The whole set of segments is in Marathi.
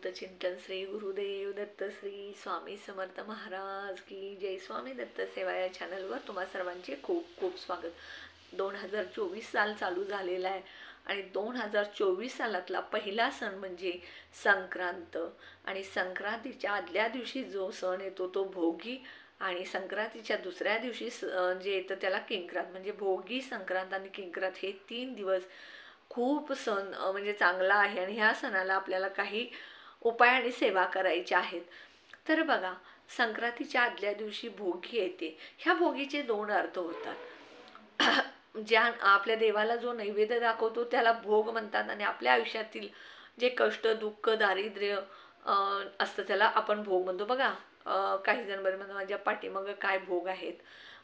अवधूत चिंतन श्री गुरुदेव दत्त श्री स्वामी समर्थ महाराज की जय। स्वामी दत्त सेवा या चॅनलवर तुम्हा सर्वांचे खूप खूप स्वागत। 2024 साल चालू झालेला आहे आणि 2024 सालातला पहिला सण म्हणजे संक्रांत। आणि संक्रांतीच्या आदल्या दिवशी जो सण येतो तो भोगी आणि संक्रांतीच्या दुसऱ्या दिवशी जे येतं त्याला किंक्रांत। म्हणजे भोगी, संक्रांत आणि किंक्रांत हे 3 दिवस खूप सण म्हणजे चांगला आहे आणि ह्या सणाला आपल्याला काही उपाय आणि सेवा करायच्या आहेत। तर बघा, संक्रांतीच्या आदल्या दिवशी भोगी येते। ह्या भोगीचे 2 अर्थ होतात। ज्या आपल्या देवाला जो नैवेद्य दाखवतो त्याला भोग म्हणतात आणि आपल्या आयुष्यातील जे कष्ट, दुःख, दारिद्र्य असतं त्याला आपण भोग म्हणतो। बघा, काही जण बरे म्हणतात माझ्या पाठीमागं काय भोग आहेत,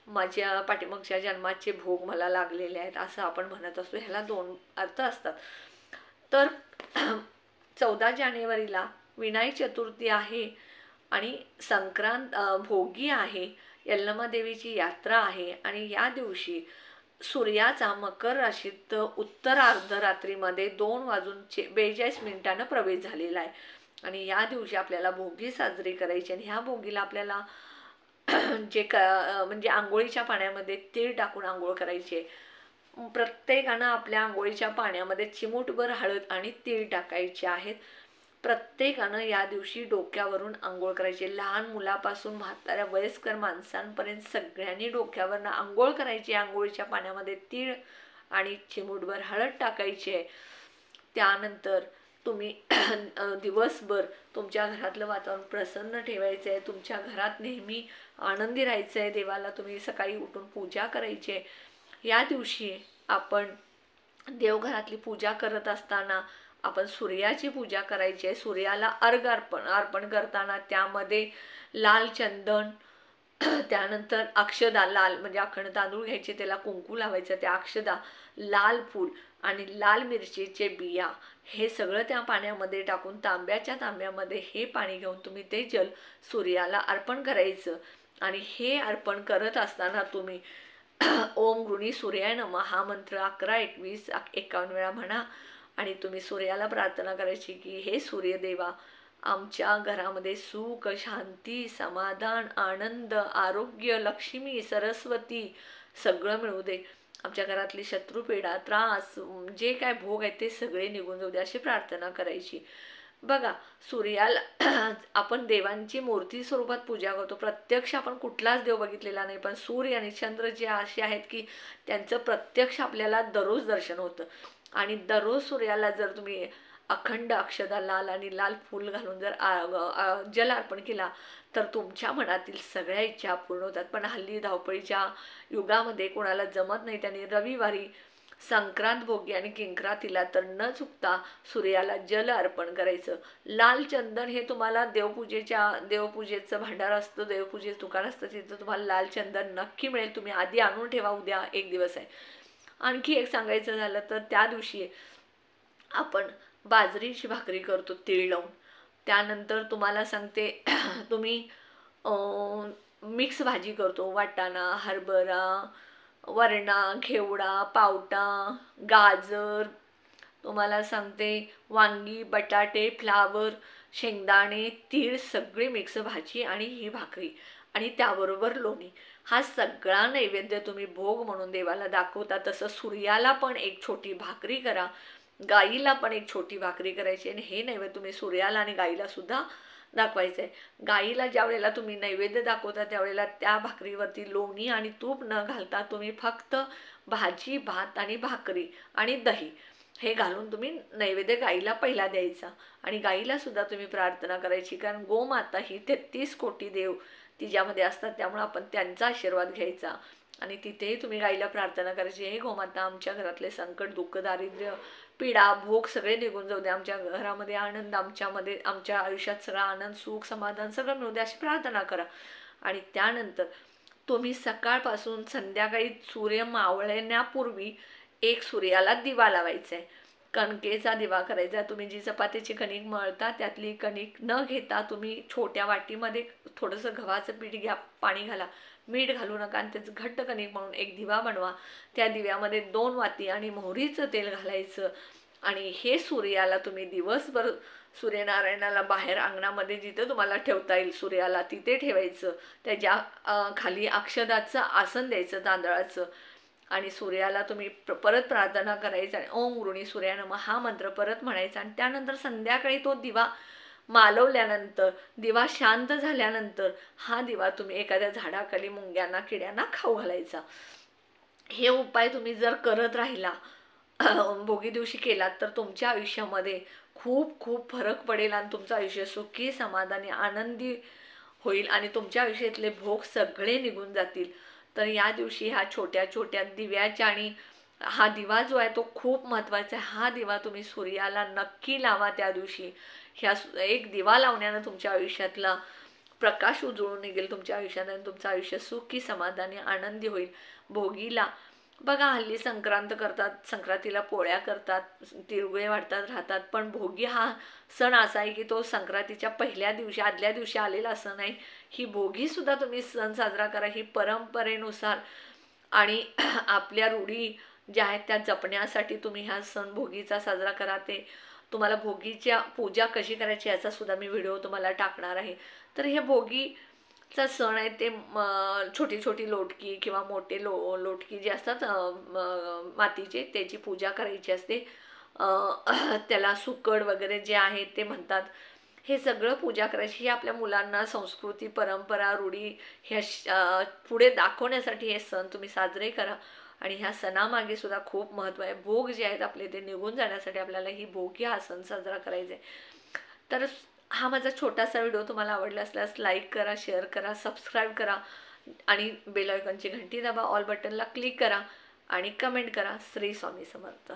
माझ्या पाठीमागच्या जन्माचे भोग मला लागलेले आहेत, असं आपण म्हणत असतो। ह्याला 2 अर्थ असतात। तर 14 जानेवारीला विनायक चतुर्थी आहे आणि संक्रांत भोगी आहे, यल्लमा देवीची यात्रा आहे आणि या दिवशी सूर्याचा मकर राशीत उत्तर अर्धरात्रीमध्ये 2:42 प्रवेश झालेला आहे आणि या दिवशी आपल्याला भोगी साजरी करायची। आणि ह्या भोगीला आपल्याला जे म्हणजे आंघोळीच्या पाण्यामध्ये तीळ टाकून आंघोळ करायचे। प्रत्येकानं आपल्या आंघोळीच्या पाण्यामध्ये चिमूटभर हळद आणि तीळ टाकायचे आहेत। प्रत्येकानं या दिवशी डोक्यावरून आंघोळ करायची। लहान मुलापासून म्हाताऱ्या वयस्कर माणसांपर्यंत सगळ्यांनी डोक्यावरून आंघोळ करायची। आंघोळीच्या पाण्यामध्ये तीळ आणि चिमूटभर हळद टाकायचे। त्यानंतर तुम्ही दिवसभर तुमच्या घरातलं वातावरण प्रसन्न ठेवायचं आहे, तुमच्या घरात नेहमी आनंदी राहायचं आहे। देवाला तुम्ही सकाळी उठून पूजा करायची आहे। या दिवशी आपण देवघरातली पूजा करत असताना आपण सूर्याची पूजा करायची आहे। सूर्याला अर्पण करताना त्यामध्ये लाल चंदन, त्यानंतर अक्षदा, लाल म्हणजे अखंड तांदूळ घ्यायचे, त्याला कुंकू लावायचं, त्या अक्षदा, लाल फूल आणि लाल मिरचीचे बिया हे सगळं त्या पाण्यामध्ये टाकून तांब्याच्या तांब्यामध्ये हे पाणी घेऊन तुम्ही ते जल सूर्याला अर्पण करायचं। आणि हे अर्पण करत असताना तुम्ही ओम गृणी सूर्याय नमः हा मंत्र 11, 21, 51 वेळा म्हणा आणि तुम्ही सूर्याला प्रार्थना करायची की हे सूर्यदेवा, आमच्या घरामध्ये सुख, शांती, समाधान, आनंद, आरोग्य, लक्ष्मी, सरस्वती सगळं मिळू दे। आमच्या घरातली शत्रुपीडा, त्रास, जे काय भोग आहेत ते सगळे निघून जाऊ दे, अशी प्रार्थना करायची। बघा, सूर्याला आपण देवांची मूर्ती स्वरूपात पूजा करतो। प्रत्यक्ष आपण कुठलाच देव बघितलेला नाही, पण सूर्य आणि चंद्र जे असे आहेत की त्यांचं प्रत्यक्ष आपल्याला दररोज दर्शन होतं। आणि दररोज सूर्याला जर तुम्ही अखंड अक्षदा, लाल आणि लाल फूल घालून जर जल अर्पण केला तर तुमच्या मनातील सगळ्या इच्छा पूर्ण होतात। पण हल्ली धावपळीच्या युगामध्ये कोणाला जमत नाही, त्यांनी रविवारी संक्रांत, भोगी आणि किंक्रांतीला तर न चुकता सूर्याला जल अर्पण करायचं। लाल चंदन हे तुम्हाला देवपूजेचं भांडार असतं, देवपूजेचं दुकान असतं, तिथं तुम्हाला लाल चंदन नक्की मिळेल। तुम्ही आधी आणून ठेवा, उद्या एक दिवस आहे। आणखी एक सांगायचं झालं तर त्या दिवशी आपण बाजरीची भाकरी करतो तीळ लावून। त्यानंतर तुम्हाला सांगते तुम्ही मिक्स भाजी करतो, वाटाणा, हरभरा, वरणा, घेवडा, पावटा, गाजर, तुम्हाला सांगते वांगी, बटाटे, फ्लावर, शेंगदाणे, तीळ सगळी मिक्स भाजी आणि ही भाकरी आणि त्याबरोबर लोणी, हा सगळा नैवेद्य तुम्ही भोग म्हणून देवाला दाखवता। तसं सूर्याला पण एक छोटी भाकरी करा, गाईला पण एक छोटी भाकरी करायची आणि हे नैवेद्य तुम्ही सूर्याला आणि गाईला सुद्धा दाखवायचं आहे। गाईला ज्या वेळेला तुम्ही नैवेद्य दाखवता त्यावेळेला त्या भाकरीवरती लोणी आणि तूप न घालता तुम्ही फक्त भाजी, भात आणि भाकरी आणि दही हे घालून तुम्ही नैवेद्य गाईला पहिला द्यायचा। आणि गाईला सुद्धा तुम्ही प्रार्थना करायची, कारण गोमाता ही 33 कोटी देव तिच्यामध्ये असतात, त्यामुळे आपण त्यांचा आशीर्वाद घ्यायचा। आणि तिथेही तुम्ही गाईला प्रार्थना करायची, हे गोमाता, आमच्या घरातले संकट, दुःख, दारिद्र्य, पीडा, भोग सगळे निघून जाऊ दे, आमच्या घरामध्ये आनंद, आमच्या आयुष्यात सगळा आनंद, सुख, समाधान सगळं मिळू दे, अशी प्रार्थना करा। आणि त्यानंतर तुम्ही सकाळपासून संध्याकाळी सूर्य मावळण्यापूर्वी एक सूर्याला दिवा लावायचा आहे, कणकेचा दिवा करायचा। तुम्ही जी चपातीची कणिक मळता त्यातली कणिक न घेता तुम्ही छोट्या वाटीमध्ये थोडंसं गव्हाचं पीठ घ्या, पाणी घाला, मीठ घालू नका आणि त्याचं घट्ट कणिक म्हणून एक दिवा बनवा। त्या दिव्यामध्ये 2 वाती आणि मोहरीचं तेल घालायचं आणि हे सूर्याला तुम्ही दिवसभर सूर्यनारायणाला बाहेर अंगणामध्ये जिथे तुम्हाला ठेवता येईल सूर्याला तिथे ठेवायचं. त्याच्या खाली अक्षदाचं आसन द्यायचं तांदळाचं आणि सूर्याला तुम्ही परत प्रार्थना करायचं आणि ओम गृणी सूर्या नमः हा मंत्र परत म्हणायचा. आणि त्यानंतर संध्याकाळी तो दिवा मालवल्यानंतर, दिवा शांत झाल्यानंतर हा दिवा तुम्ही एखाद्या झाडाखाली मुंग्यांना किड्यांना खाऊ घालायचा. हे उपाय तुम्ही जर करत राहिला भोगी दिवशी केलात तर तुमच्या आयुष्यामध्ये खूप खूप फरक पडेल आणि तुमचं आयुष्य सुखी समाधानी आनंदी होईल आणि तुमच्या आयुष्यातले भोग सगळे निघून जातील. तर या दिवशी ह्या छोट्या छोट्या दिव्याच्या आणि हा दिवा जो आहे तो खूप महत्त्वाचा आहे. हा दिवा तुम्ही सूर्याला नक्की लावा त्या दिवशी. ह्या एक दिवा लावण्यानं तुमच्या आयुष्यातला प्रकाश उजळून निघेल तुमच्या आयुष्यात आणि तुमचं आयुष्य सुखी समाधानी आनंदी होईल. भोगीला बघा हल्ली संक्रांत करतात, संक्रांतीला पोळ्या करतात, तिळगुळे वाटतात राहतात, पण भोगी हा सण असा आहे की तो संक्रांतीच्या पहिल्या दिवशी आदल्या दिवशी आलेला असं नाही. ही भोगीसुद्धा तुम्ही सण साजरा करा. ही परंपरेनुसार आणि आपल्या रूढी ज्या आहेत त्या जपण्यासाठी तुम्ही हा सण भोगीचा साजरा करा. ते तुम्हाला भोगीच्या पूजा कशी करायची याचा सुद्धा मी व्हिडिओ तुम्हाला टाकणार आहे. तर हे भोगीचा सण आहे ते छोटी छोटी लोटकी किंवा मोठे लोटकी जे असतात मातीचे त्याची पूजा करायची असते. त्याला सुकड वगैरे जे आहे ते म्हणतात. हे सगळं पूजा करायची. ही आपल्या मुलांना संस्कृती परंपरा रूढी ह्या पुढे दाखवण्यासाठी हे सण तुम्ही साजरे करा. आणि ह्या सणामागे सुद्धा खूप महत्त्व आहे. भोग जे आहेत आपले ते निघून जाण्यासाठी आपल्याला ही भोगी हा सण साजरा करायचा आहे. तर हा माझा छोटासा व्हिडिओ तुम्हाला आवडला असल्यास लाईक करा, शेअर करा, सबस्क्राईब करा आणि बेल आयकॉनची घंटी दाबा, ऑल बटनला क्लिक करा आणि कमेंट करा. श्री स्वामी समर्थ.